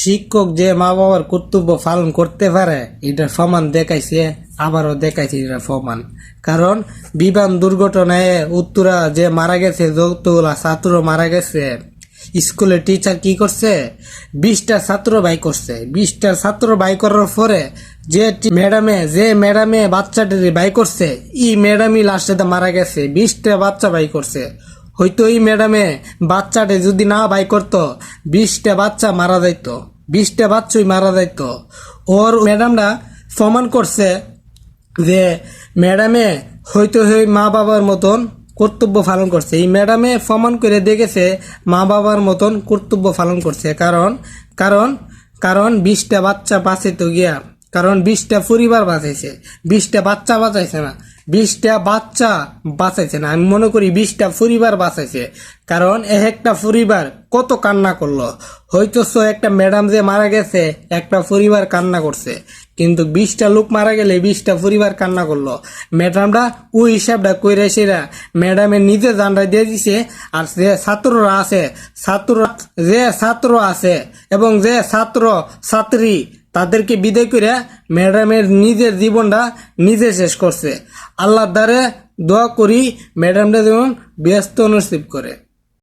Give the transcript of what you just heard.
শিক্ষক যে মা বাবার কর্তব্য পালন করতে পারে এটার প্রমাণ দেখাইছে, আবারও দেখাইছে এটার প্রমাণ। কারণ বিমান দুর্ঘটনায় উত্তরা যে মারা গেছে, যতগুলা ছাত্র মারা গেছে, স্কুলের টিচার কি করছে, 20টা ছাত্র বাই করছে। 20টা ছাত্র বাই করার পরে যে ম্যাডামে বাচ্চাটি বাই করছে, ই ম্যাডামই লাস্টে মারা গেছে। 20টা বাচ্চা বাই করছে, হয়তো এই ম্যাডামে বাচ্চাটা যদি না বাই করতো 20টা বাচ্চা মারা যাইত, 20টা বাচ্চাই মারা যাইত। ওর ম্যাডামরা প্রমাণ করছে যে ম্যাডামে হয়তো মা বাবার মতন কর্তব্য পালন করছে। এই ম্যাডামে প্রমাণ করে দেখেছে মা বাবার মতন কর্তব্য পালন করছে। কারণ কারণ কারণ 20টা বাচ্চা বাঁচাইতো গিয়া, কারণ 20টা পরিবার বাঁচাইছে, 20টা বাচ্চা বাঁচাইছে না, 20টা বাচ্চা বাঁচাইছে না, আমি মনে করি 20টা পরিবার বাঁচাইছে। কারণ একটা পরিবার কত কান্না করলো, হয়তো একটা ম্যাডাম যে মারা গেছে একটা পরিবার কান্না করছে, কিন্তু 20টা লোক মারা গেলে 20টা পরিবার কান্না করলো। ম্যাডামরা ওই হিসাবটা কইরা সেরা ম্যাডামের নিজে জানরা দিয়ে দিছে। আর যে ছাত্ররা আছে, ছাত্র আছে এবং যে ছাত্র ছাত্রী তাদেরকে বিদায় করে ম্যাডামের নিজের জীবনটা নিজে শেষ করছে। আল্লাহর দ্বারে দোয়া করি ম্যাডামটা যেমন ব্যস্ত নসিব করে।